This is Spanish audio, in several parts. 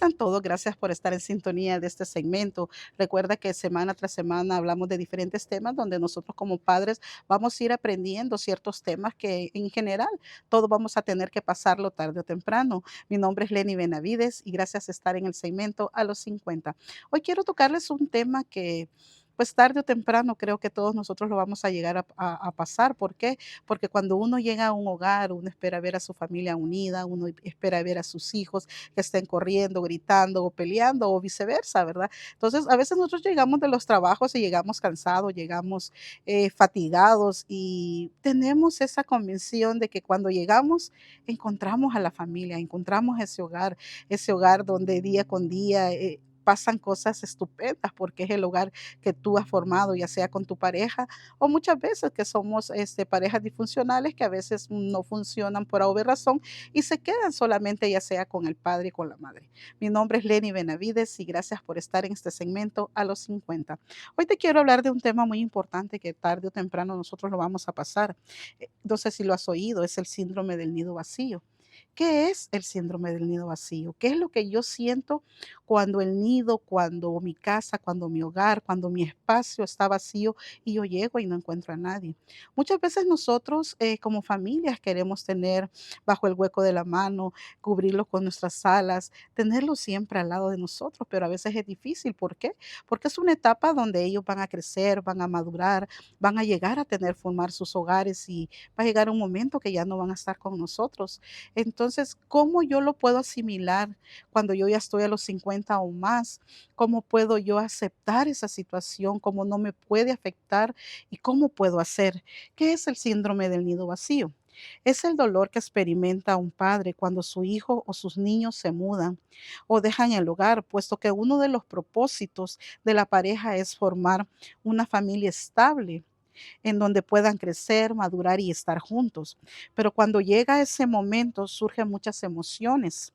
Están todos, gracias por estar en sintonía de este segmento. Recuerda que semana tras semana hablamos de diferentes temas donde nosotros como padres vamos a ir aprendiendo ciertos temas que en general todos vamos a tener que pasarlo tarde o temprano. Mi nombre es Lenny Benavides y gracias a estar en el segmento a los 50. Hoy quiero tocarles un tema que pues tarde o temprano creo que todos nosotros lo vamos a llegar a pasar. ¿Por qué? Porque cuando uno llega a un hogar, uno espera ver a su familia unida, uno espera ver a sus hijos que estén corriendo, gritando o peleando o viceversa, ¿verdad? Entonces, a veces nosotros llegamos de los trabajos y llegamos cansados, llegamos fatigados y tenemos esa convicción de que cuando llegamos encontramos a la familia, encontramos ese hogar donde día con día pasan cosas estupendas porque es el hogar que tú has formado, ya sea con tu pareja o muchas veces que somos parejas disfuncionales que a veces no funcionan por alguna razón y se quedan solamente ya sea con el padre y con la madre. Mi nombre es Lenny Benavides y gracias por estar en este segmento a los 50. Hoy te quiero hablar de un tema muy importante que tarde o temprano nosotros lo vamos a pasar. No sé si lo has oído, es el síndrome del nido vacío. ¿Qué es el síndrome del nido vacío? ¿Qué es lo que yo siento cuando el nido, cuando mi casa, cuando mi hogar, cuando mi espacio está vacío y yo llego y no encuentro a nadie? Muchas veces nosotros como familias queremos tener bajo el hueco de la mano, cubrirlo con nuestras alas, tenerlo siempre al lado de nosotros, pero a veces es difícil. ¿Por qué? Porque es una etapa donde ellos van a crecer, van a madurar, van a llegar a tener, formar sus hogares y va a llegar un momento que ya no van a estar con nosotros. Entonces, ¿cómo yo lo puedo asimilar cuando yo ya estoy a los 50 o más? ¿Cómo puedo yo aceptar esa situación? ¿Cómo no me puede afectar? ¿Y cómo puedo hacer? ¿Qué es el síndrome del nido vacío? Es el dolor que experimenta un padre cuando su hijo o sus niños se mudan o dejan el hogar, puesto que uno de los propósitos de la pareja es formar una familia estable en donde puedan crecer, madurar y estar juntos. Pero cuando llega ese momento surgen muchas emociones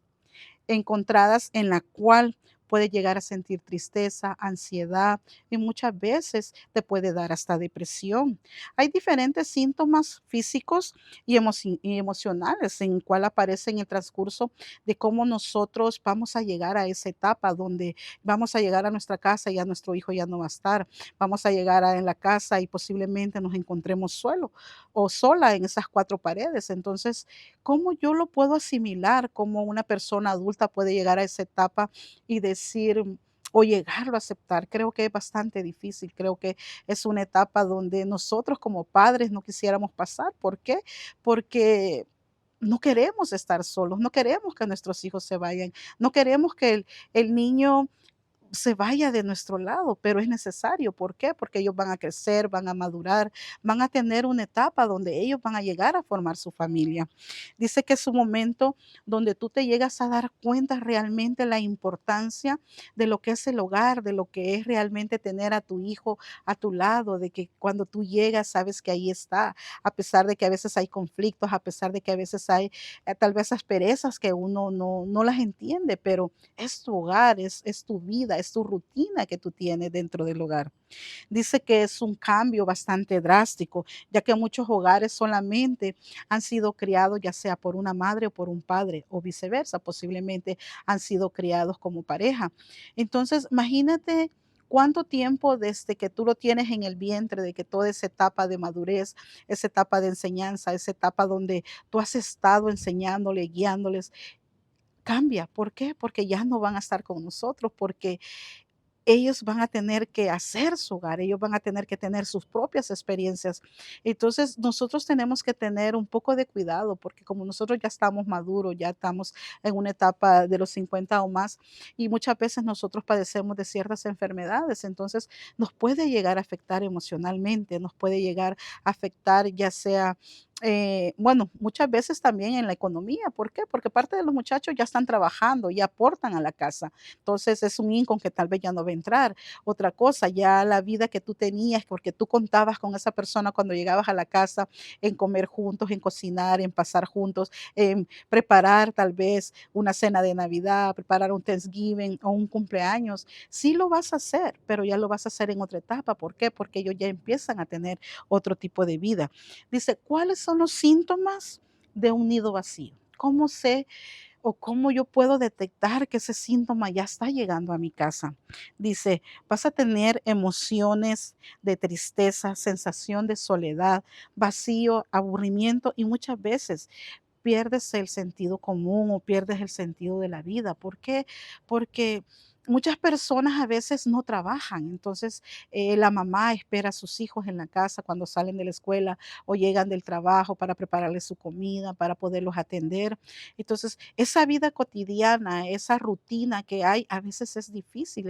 encontradas en la cual puede llegar a sentir tristeza, ansiedad y muchas veces te puede dar hasta depresión. Hay diferentes síntomas físicos y emocionales en cual aparece en el transcurso de cómo nosotros vamos a llegar a esa etapa donde vamos a llegar a nuestra casa y ya nuestro hijo ya no va a estar. Vamos a llegar en la casa y posiblemente nos encontremos solo o sola en esas cuatro paredes. Entonces, ¿cómo yo lo puedo asimilar? ¿Cómo una persona adulta puede llegar a esa etapa y decir o llegarlo a aceptar? Creo que es bastante difícil. Creo que es una etapa donde nosotros como padres no quisiéramos pasar. ¿Por qué? Porque no queremos estar solos, no queremos que nuestros hijos se vayan, no queremos que el niño se vaya de nuestro lado, pero es necesario. ¿Por qué? Porque ellos van a crecer, van a madurar, van a tener una etapa donde ellos van a llegar a formar su familia. Dice que es un momento donde tú te llegas a dar cuenta realmente la importancia de lo que es el hogar, de lo que es realmente tener a tu hijo a tu lado, de que cuando tú llegas sabes que ahí está, a pesar de que a veces hay conflictos, a pesar de que a veces hay tal vez asperezas que uno no las entiende, pero es tu hogar, es tu vida, es tu rutina que tú tienes dentro del hogar. Dice que es un cambio bastante drástico, ya que muchos hogares solamente han sido criados ya sea por una madre o por un padre o viceversa, posiblemente han sido criados como pareja. Entonces, imagínate cuánto tiempo desde que tú lo tienes en el vientre, de que toda esa etapa de madurez, esa etapa de enseñanza, esa etapa donde tú has estado enseñándole, guiándoles, cambia. ¿Por qué? Porque ya no van a estar con nosotros, porque ellos van a tener que hacer su hogar, ellos van a tener que tener sus propias experiencias. Entonces, nosotros tenemos que tener un poco de cuidado, porque como nosotros ya estamos maduros, ya estamos en una etapa de los 50 o más, y muchas veces nosotros padecemos de ciertas enfermedades, entonces nos puede llegar a afectar emocionalmente, nos puede llegar a afectar ya sea bueno, muchas veces también en la economía. ¿Por qué? Porque parte de los muchachos ya están trabajando y aportan a la casa. Entonces es un income que tal vez ya no va a entrar. Otra cosa, ya la vida que tú tenías, porque tú contabas con esa persona cuando llegabas a la casa, en comer juntos, en cocinar, en pasar juntos, en preparar tal vez una cena de Navidad, preparar un Thanksgiving o un cumpleaños. Sí lo vas a hacer, pero ya lo vas a hacer en otra etapa. ¿Por qué? Porque ellos ya empiezan a tener otro tipo de vida. Dice, ¿cuáles son los síntomas de un nido vacío? ¿Cómo sé? o cómo yo puedo detectar que ese síntoma ya está llegando a mi casa. Dice, vas a tener emociones de tristeza, sensación de soledad, vacío, aburrimiento y muchas veces pierdes el sentido común o pierdes el sentido de la vida. ¿Por qué? Porque muchas personas a veces no trabajan, entonces la mamá espera a sus hijos en la casa cuando salen de la escuela o llegan del trabajo para prepararles su comida, para poderlos atender. Entonces, esa vida cotidiana, esa rutina que hay, a veces es difícil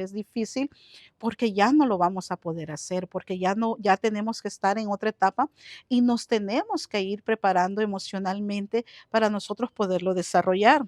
porque ya no lo vamos a poder hacer, porque ya no, ya tenemos que estar en otra etapa y nos tenemos que ir preparando emocionalmente para nosotros poderlo desarrollar.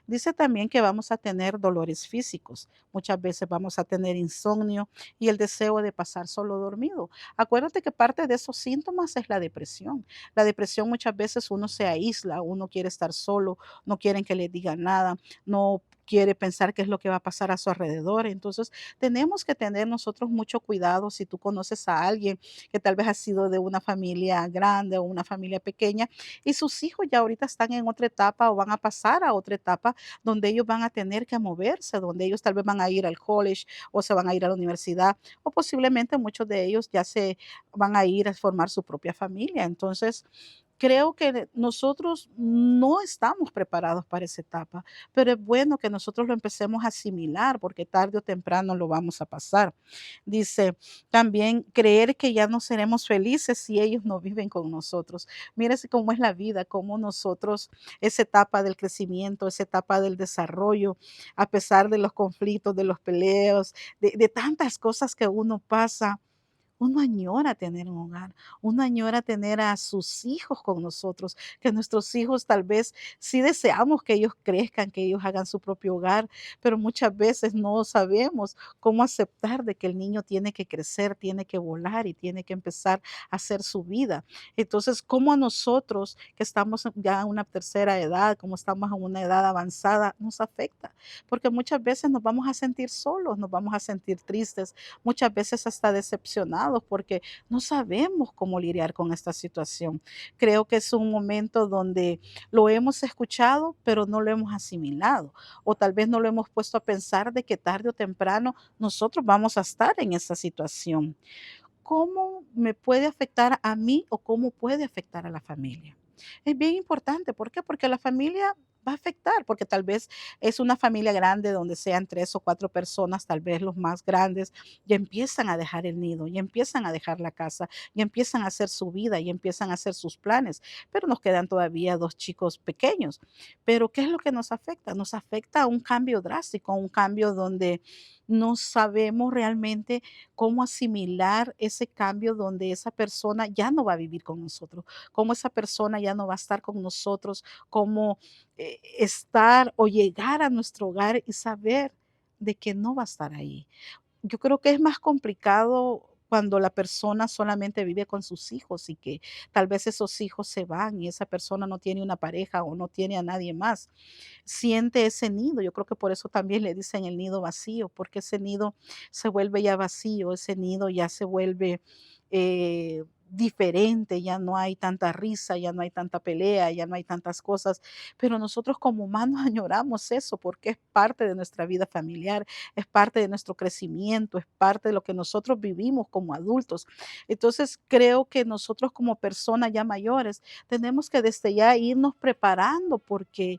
Dice también que vamos a tener dolores físicos. Muchas veces vamos a tener insomnio y el deseo de pasar solo dormido. Acuérdate que parte de esos síntomas es la depresión. La depresión muchas veces uno se aísla, uno quiere estar solo, no quieren que le digan nada, no quiere pensar qué es lo que va a pasar a su alrededor. Entonces, tenemos que tener nosotros mucho cuidado si tú conoces a alguien que tal vez ha sido de una familia grande o una familia pequeña y sus hijos ya ahorita están en otra etapa o van a pasar a otra etapa donde ellos van a tener que moverse, donde ellos tal vez van a ir al college o se van a ir a la universidad o posiblemente muchos de ellos ya se van a ir a formar su propia familia. Entonces, creo que nosotros no estamos preparados para esa etapa, pero es bueno que nosotros lo empecemos a asimilar porque tarde o temprano lo vamos a pasar. Dice, también creer que ya no seremos felices si ellos no viven con nosotros. Mírese cómo es la vida, cómo nosotros, esa etapa del crecimiento, esa etapa del desarrollo, a pesar de los conflictos, de los peleos, de tantas cosas que uno pasa, uno añora tener un hogar, uno añora tener a sus hijos con nosotros, que nuestros hijos tal vez sí deseamos que ellos crezcan, que ellos hagan su propio hogar, pero muchas veces no sabemos cómo aceptar de que el niño tiene que crecer, tiene que volar y tiene que empezar a hacer su vida. Entonces, ¿cómo a nosotros que estamos ya en una tercera edad, como estamos en una edad avanzada, nos afecta? Porque muchas veces nos vamos a sentir solos, nos vamos a sentir tristes, muchas veces hasta decepcionados porque no sabemos cómo lidiar con esta situación. Creo que es un momento donde lo hemos escuchado, pero no lo hemos asimilado, o tal vez no lo hemos puesto a pensar de que tarde o temprano nosotros vamos a estar en esa situación. ¿Cómo me puede afectar a mí o cómo puede afectar a la familia? Es bien importante, ¿por qué? Porque la familia va a afectar, porque tal vez es una familia grande donde sean 3 o 4 personas, tal vez los más grandes, ya empiezan a dejar el nido, ya empiezan a dejar la casa, ya empiezan a hacer su vida, ya empiezan a hacer sus planes, pero nos quedan todavía 2 chicos pequeños. Pero, ¿qué es lo que nos afecta? Nos afecta a un cambio drástico, un cambio donde no sabemos realmente cómo asimilar ese cambio donde esa persona ya no va a vivir con nosotros, cómo esa persona ya no va a estar con nosotros, cómo estar o llegar a nuestro hogar y saber de que no va a estar ahí. Yo creo que es más complicado cuando la persona solamente vive con sus hijos y que tal vez esos hijos se van y esa persona no tiene una pareja o no tiene a nadie más. Siente ese nido, yo creo que por eso también le dicen el nido vacío, porque ese nido se vuelve ya vacío, ese nido ya se vuelve diferente, ya no hay tanta risa, ya no hay tanta pelea, ya no hay tantas cosas, pero nosotros como humanos añoramos eso porque es parte de nuestra vida familiar, es parte de nuestro crecimiento, es parte de lo que nosotros vivimos como adultos. Entonces creo que nosotros como personas ya mayores tenemos que desde ya irnos preparando porque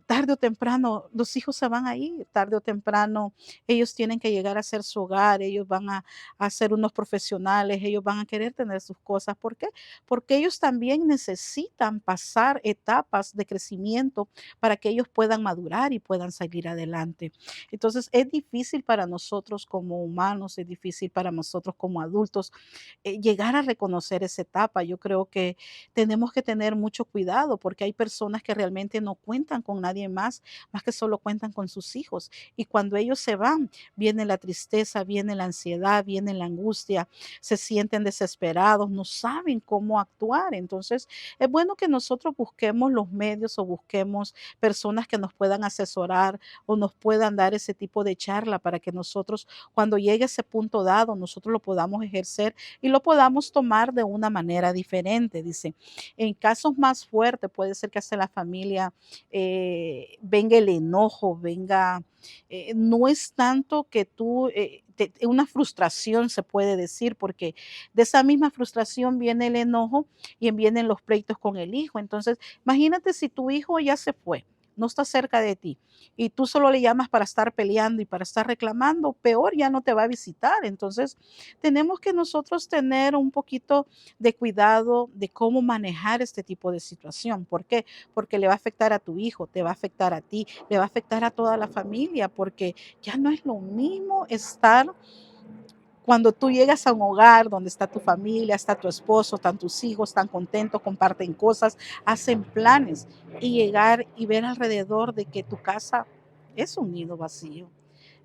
tarde o temprano los hijos se van a ir, tarde o temprano ellos tienen que llegar a hacer su hogar, ellos van a ser unos profesionales, ellos van a querer tener sus cosas. ¿Por qué? Porque ellos también necesitan pasar etapas de crecimiento para que ellos puedan madurar y puedan salir adelante. Entonces es difícil para nosotros como humanos, es difícil para nosotros como adultos llegar a reconocer esa etapa. Yo creo que tenemos que tener mucho cuidado porque hay personas que realmente no cuentan con nadie más que solo cuentan con sus hijos. Y cuando ellos se van, viene la tristeza, viene la ansiedad, viene la angustia, se sienten desesperados, no saben cómo actuar. Entonces, es bueno que nosotros busquemos los medios o busquemos personas que nos puedan asesorar o nos puedan dar ese tipo de charla para que nosotros, cuando llegue ese punto dado, nosotros lo podamos ejercer y lo podamos tomar de una manera diferente. Dice, en casos más fuertes puede ser que hasta la familia venga el enojo, no es tanto que tú, una frustración se puede decir, porque de esa misma frustración viene el enojo y vienen los pleitos con el hijo. Entonces, imagínate si tu hijo ya se fue, no está cerca de ti y tú solo le llamas para estar peleando y para estar reclamando, peor ya no te va a visitar. Entonces, tenemos que nosotros tener un poquito de cuidado de cómo manejar este tipo de situación. ¿Por qué? Porque le va a afectar a tu hijo, te va a afectar a ti, le va a afectar a toda la familia, porque ya no es lo mismo estar cuando tú llegas a un hogar donde está tu familia, está tu esposo, están tus hijos, están contentos, comparten cosas, hacen planes y llegar y ver alrededor de que tu casa es un nido vacío.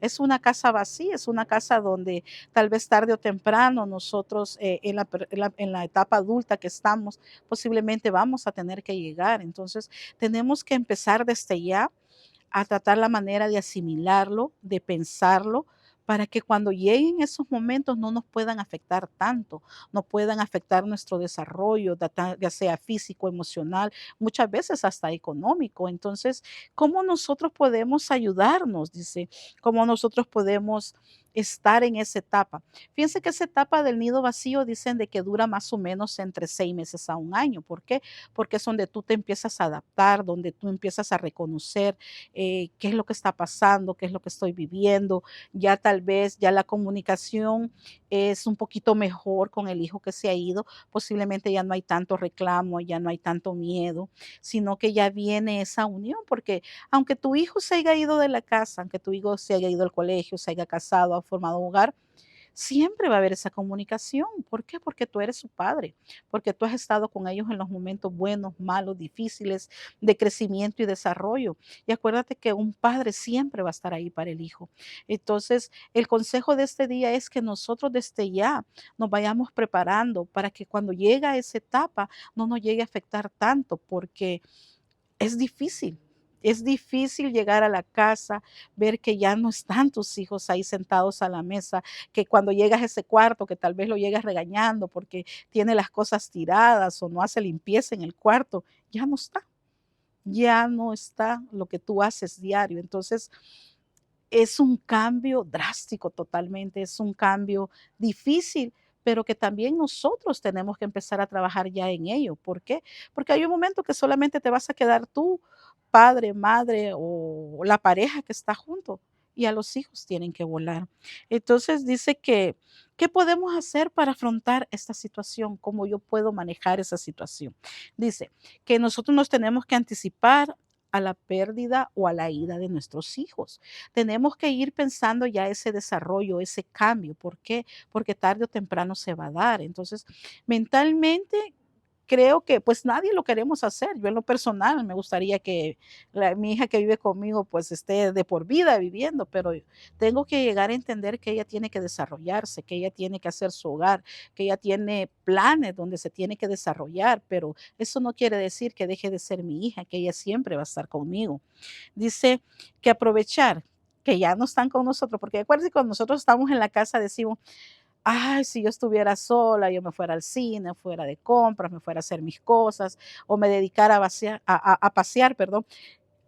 Es una casa vacía, es una casa donde tal vez tarde o temprano nosotros en la etapa adulta que estamos, posiblemente vamos a tener que llegar. Entonces, tenemos que empezar desde ya a tratar la manera de asimilarlo, de pensarlo, para que cuando lleguen esos momentos no nos puedan afectar tanto, no puedan afectar nuestro desarrollo, ya sea físico, emocional, muchas veces hasta económico. Entonces, ¿cómo nosotros podemos ayudarnos? Dice, ¿cómo nosotros podemos estar en esa etapa? Fíjense que esa etapa del nido vacío dicen de que dura más o menos entre 6 meses a un año. ¿Por qué? Porque es donde tú te empiezas a adaptar, donde tú empiezas a reconocer qué es lo que está pasando, qué es lo que estoy viviendo. Ya tal vez ya la comunicación es un poquito mejor con el hijo que se ha ido. Posiblemente ya no hay tanto reclamo, ya no hay tanto miedo, sino que ya viene esa unión, porque aunque tu hijo se haya ido de la casa, aunque tu hijo se haya ido al colegio, se haya casado, ha formado un hogar, siempre va a haber esa comunicación. ¿Por qué? Porque tú eres su padre, porque tú has estado con ellos en los momentos buenos, malos, difíciles, de crecimiento y desarrollo. Y acuérdate que un padre siempre va a estar ahí para el hijo. Entonces, el consejo de este día es que nosotros desde ya nos vayamos preparando para que cuando llega esa etapa no nos llegue a afectar tanto, porque es difícil. Es difícil llegar a la casa, ver que ya no están tus hijos ahí sentados a la mesa, que cuando llegas a ese cuarto, que tal vez lo llegas regañando porque tiene las cosas tiradas o no hace limpieza en el cuarto, ya no está lo que tú haces diario. Entonces, es un cambio drástico totalmente, es un cambio difícil, pero que también nosotros tenemos que empezar a trabajar ya en ello. ¿Por qué? Porque hay un momento que solamente te vas a quedar tú, padre, madre o la pareja que está junto y a los hijos tienen que volar. Entonces dice que, ¿qué podemos hacer para afrontar esta situación? ¿Cómo yo puedo manejar esa situación? Dice que nosotros nos tenemos que anticipar a la pérdida o a la ida de nuestros hijos. Tenemos que ir pensando ya ese desarrollo, ese cambio. ¿Por qué? Porque tarde o temprano se va a dar. Entonces, mentalmente creo que pues nadie lo queremos hacer. Yo en lo personal me gustaría que mi hija que vive conmigo pues esté de por vida viviendo, pero tengo que llegar a entender que ella tiene que desarrollarse, que ella tiene que hacer su hogar, que ella tiene planes donde se tiene que desarrollar, pero eso no quiere decir que deje de ser mi hija, que ella siempre va a estar conmigo. Dice que aprovechar que ya no están con nosotros, porque acuérdense, cuando nosotros estamos en la casa decimos, ay, si yo estuviera sola, yo me fuera al cine, fuera de compras, me fuera a hacer mis cosas o me dedicara a pasear, perdón.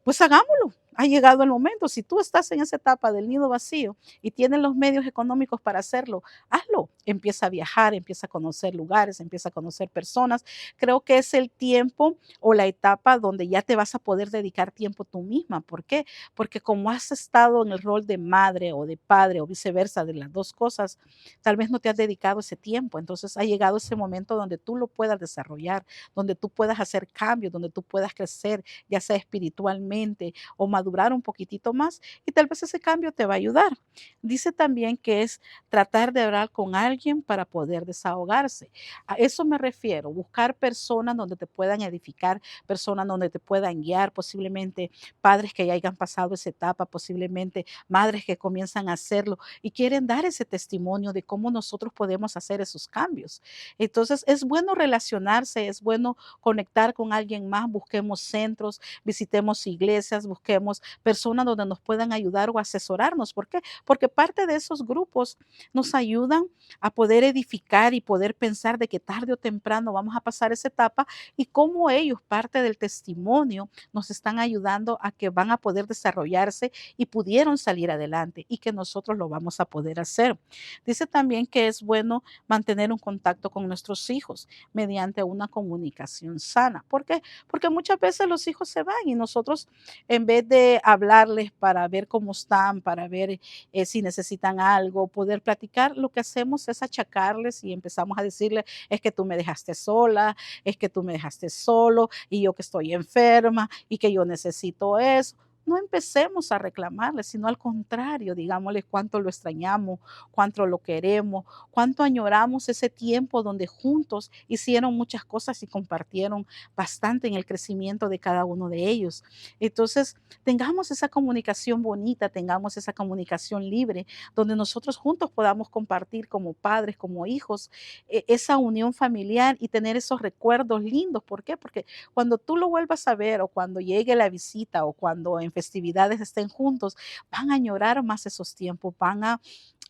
Pues hagámoslo. Ha llegado el momento. Si tú estás en esa etapa del nido vacío y tienes los medios económicos para hacerlo, hazlo. Empieza a viajar, empieza a conocer lugares, empieza a conocer personas. Creo que es el tiempo o la etapa donde ya te vas a poder dedicar tiempo tú misma. ¿Por qué? Porque como has estado en el rol de madre o de padre o viceversa de las dos cosas, tal vez no te has dedicado ese tiempo. Entonces ha llegado ese momento donde tú lo puedas desarrollar, donde tú puedas hacer cambios, donde tú puedas crecer, ya sea espiritualmente o madurar un poquitito más, y tal vez ese cambio te va a ayudar. Dice también que es tratar de hablar con alguien para poder desahogarse. A eso me refiero, buscar personas donde te puedan edificar, personas donde te puedan guiar, posiblemente padres que ya hayan pasado esa etapa, posiblemente madres que comienzan a hacerlo y quieren dar ese testimonio de cómo nosotros podemos hacer esos cambios. Entonces, es bueno relacionarse, es bueno conectar con alguien más, busquemos centros, visitemos iglesias, busquemos tengamos personas donde nos puedan ayudar o asesorarnos. ¿Por qué? Porque parte de esos grupos nos ayudan a poder edificar y poder pensar de que tarde o temprano vamos a pasar esa etapa y cómo ellos, parte del testimonio, nos están ayudando a que van a poder desarrollarse y pudieron salir adelante y que nosotros lo vamos a poder hacer. Dice también que es bueno mantener un contacto con nuestros hijos mediante una comunicación sana. ¿Por qué? Porque muchas veces los hijos se van y nosotros, en vez de hablarles para ver cómo están, para ver si necesitan algo, poder platicar, lo que hacemos es achacarles y empezamos a decirle, es que tú me dejaste sola, es que tú me dejaste solo y yo que estoy enferma y que yo necesito eso. No empecemos a reclamarle, sino al contrario, digámosle cuánto lo extrañamos, cuánto lo queremos, cuánto añoramos ese tiempo donde juntos hicieron muchas cosas y compartieron bastante en el crecimiento de cada uno de ellos. Entonces, tengamos esa comunicación bonita, tengamos esa comunicación libre, donde nosotros juntos podamos compartir como padres, como hijos, esa unión familiar y tener esos recuerdos lindos. ¿Por qué? Porque cuando tú lo vuelvas a ver o cuando llegue la visita o cuando en festividades estén juntos, van a añorar más esos tiempos, van a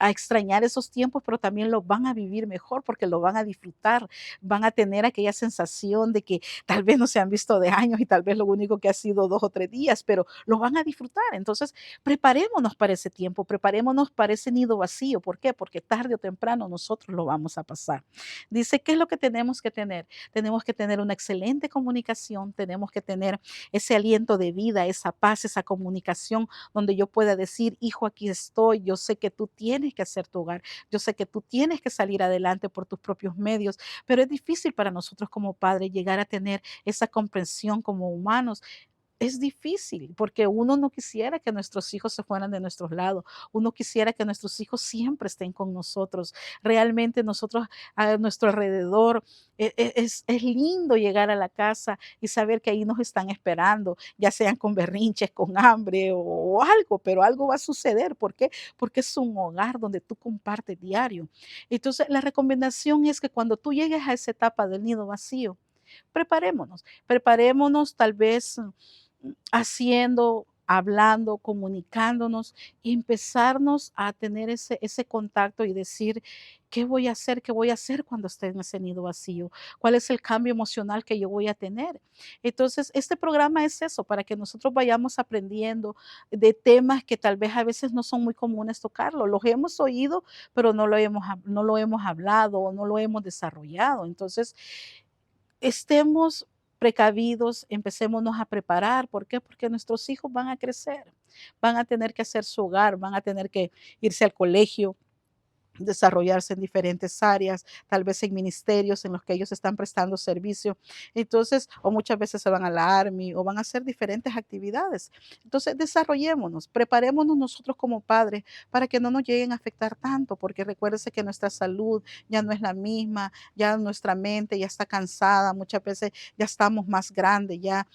extrañar esos tiempos, pero también los van a vivir mejor porque lo van a disfrutar, van a tener aquella sensación de que tal vez no se han visto de años y tal vez lo único que ha sido 2 o 3 días, pero lo van a disfrutar. Entonces, preparémonos para ese tiempo, preparémonos para ese nido vacío. ¿Por qué? Porque tarde o temprano nosotros lo vamos a pasar. Dice, ¿qué es lo que tenemos que tener? Tenemos que tener una excelente comunicación, tenemos que tener ese aliento de vida, esa paz, esa comunicación donde yo pueda decir, hijo, aquí estoy, yo sé que tú tienes que hacer tu hogar, yo sé que tú tienes que salir adelante por tus propios medios, pero es difícil para nosotros como padres llegar a tener esa comprensión como humanos. Es difícil, porque uno no quisiera que nuestros hijos se fueran de nuestros lados, uno quisiera que nuestros hijos siempre estén con nosotros. Realmente nosotros a nuestro alrededor, es lindo llegar a la casa y saber que ahí nos están esperando, ya sean con berrinches, con hambre o algo, pero algo va a suceder. ¿Por qué? Porque es un hogar donde tú compartes diario. Entonces, la recomendación es que cuando tú llegues a esa etapa del nido vacío, preparémonos tal vez haciendo, hablando, comunicándonos y empezarnos a tener ese contacto y decir, ¿qué voy a hacer? ¿Qué voy a hacer cuando esté en ese nido vacío? ¿Cuál es el cambio emocional que yo voy a tener? Entonces, este programa es eso, para que nosotros vayamos aprendiendo de temas que tal vez a veces no son muy comunes tocarlo. Los hemos oído, pero no lo hemos hablado o no lo hemos desarrollado. Entonces, estemos precavidos, empecémonos a preparar. ¿Por qué? Porque nuestros hijos van a crecer, van a tener que hacer su hogar, van a tener que irse al colegio, desarrollarse en diferentes áreas, tal vez en ministerios en los que ellos están prestando servicio. Entonces, o muchas veces se van a la Army o van a hacer diferentes actividades. Entonces, desarrollémonos, preparémonos nosotros como padres para que no nos lleguen a afectar tanto, porque recuérdese que nuestra salud ya no es la misma, ya nuestra mente ya está cansada, muchas veces ya estamos más grandes, ya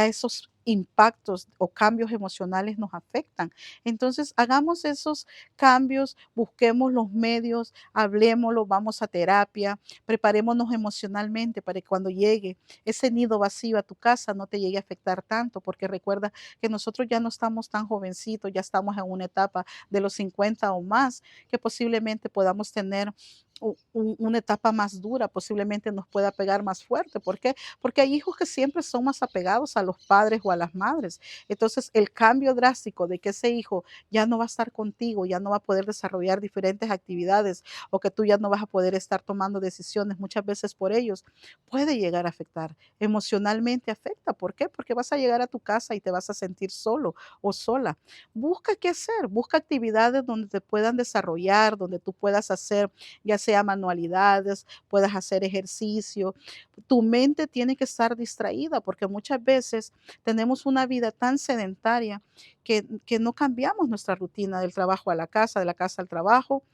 esos impactos o cambios emocionales nos afectan. Entonces, hagamos esos cambios, busquemos los medios, hablemoslo, vamos a terapia, preparémonos emocionalmente para que cuando llegue ese nido vacío a tu casa no te llegue a afectar tanto, porque recuerda que nosotros ya no estamos tan jovencitos, ya estamos en una etapa de los 50 o más, que posiblemente podamos tener una etapa más dura, posiblemente nos pueda pegar más fuerte. ¿Por qué? Porque hay hijos que siempre son más apegados a los padres o a las madres. Entonces, el cambio drástico de que ese hijo ya no va a estar contigo, ya no va a poder desarrollar diferentes actividades o que tú ya no vas a poder estar tomando decisiones muchas veces por ellos, puede llegar a afectar. Emocionalmente afecta. ¿Por qué? Porque vas a llegar a tu casa y te vas a sentir solo o sola. Busca qué hacer, busca actividades donde te puedan desarrollar, donde tú puedas hacer, ya sea manualidades, puedas hacer ejercicio. Tu mente tiene que estar distraída porque muchas veces tenemos una vida tan sedentaria que no cambiamos nuestra rutina del trabajo a la casa, de la casa al trabajo,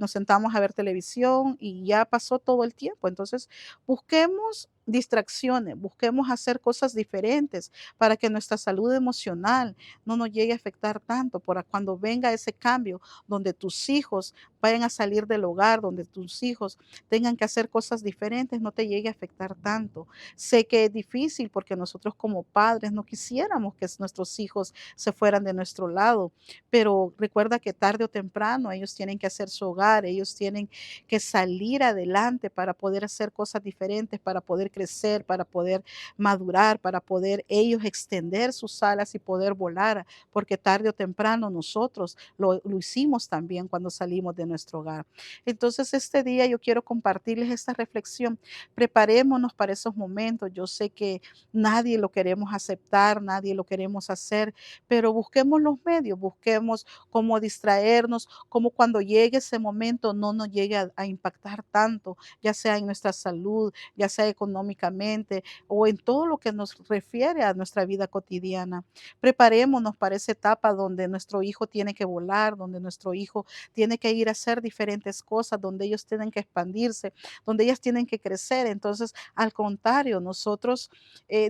nos sentamos a ver televisión y ya pasó todo el tiempo. Entonces, busquemos distracciones, busquemos hacer cosas diferentes para que nuestra salud emocional no nos llegue a afectar tanto, para cuando venga ese cambio donde tus hijos vayan a salir del hogar, donde tus hijos tengan que hacer cosas diferentes, no te llegue a afectar tanto. Sé que es difícil porque nosotros como padres no quisiéramos que nuestros hijos se fueran de nuestro lado, pero recuerda que tarde o temprano ellos tienen que hacer su hogar, ellos tienen que salir adelante para poder hacer cosas diferentes, para poder crecer, para poder madurar, para poder ellos extender sus alas y poder volar, porque tarde o temprano nosotros lo hicimos también cuando salimos de nuestro hogar. Entonces, este día yo quiero compartirles esta reflexión. Preparémonos para esos momentos. Yo sé que nadie lo queremos aceptar, nadie lo queremos hacer, pero busquemos los medios, busquemos cómo distraernos, cómo cuando llegue ese momento no nos llegue a impactar tanto, ya sea en nuestra salud, ya sea económicamente o en todo lo que nos refiere a nuestra vida cotidiana. Preparémonos para esa etapa donde nuestro hijo tiene que volar, donde nuestro hijo tiene que ir a hacer diferentes cosas, donde ellos tienen que expandirse, donde ellas tienen que crecer. Entonces, al contrario, nosotros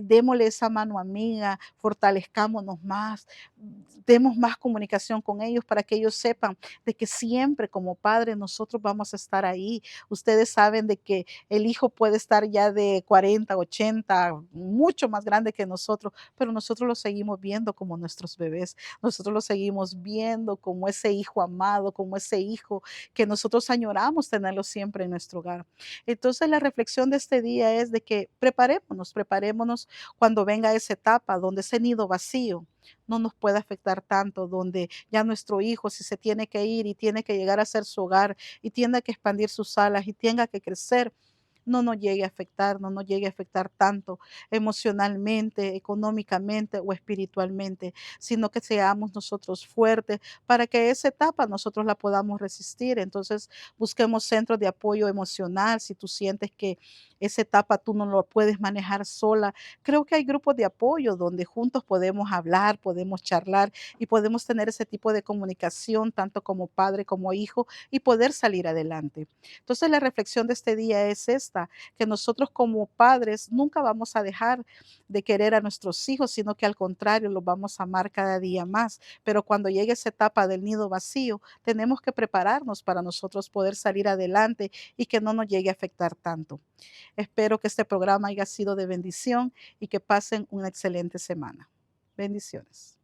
démosle esa mano amiga, fortalezcámonos más, demos más comunicación con ellos para que ellos sepan de que siempre como padres nosotros vamos a estar ahí. Ustedes saben de que el hijo puede estar ya de 40, 80, mucho más grande que nosotros, pero nosotros lo seguimos viendo como nuestros bebés. Nosotros lo seguimos viendo como ese hijo amado, como ese hijo que nosotros añoramos tenerlo siempre en nuestro hogar. Entonces, la reflexión de este día es de que preparémonos cuando venga esa etapa donde ese nido vacío no nos puede afectar tanto, donde ya nuestro hijo, si se tiene que ir y tiene que llegar a ser su hogar y tiene que expandir sus alas y tenga que crecer, no nos llegue a afectar, no nos llegue a afectar tanto emocionalmente, económicamente o espiritualmente, sino que seamos nosotros fuertes para que esa etapa nosotros la podamos resistir. Entonces, busquemos centros de apoyo emocional. Si tú sientes que esa etapa tú no lo puedes manejar sola, creo que hay grupos de apoyo donde juntos podemos hablar, podemos charlar y podemos tener ese tipo de comunicación, tanto como padre como hijo, y poder salir adelante. Entonces, la reflexión de este día es esta, que nosotros como padres nunca vamos a dejar de querer a nuestros hijos, sino que al contrario, los vamos a amar cada día más. Pero cuando llegue esa etapa del nido vacío, tenemos que prepararnos para nosotros poder salir adelante y que no nos llegue a afectar tanto. Espero que este programa haya sido de bendición y que pasen una excelente semana. Bendiciones.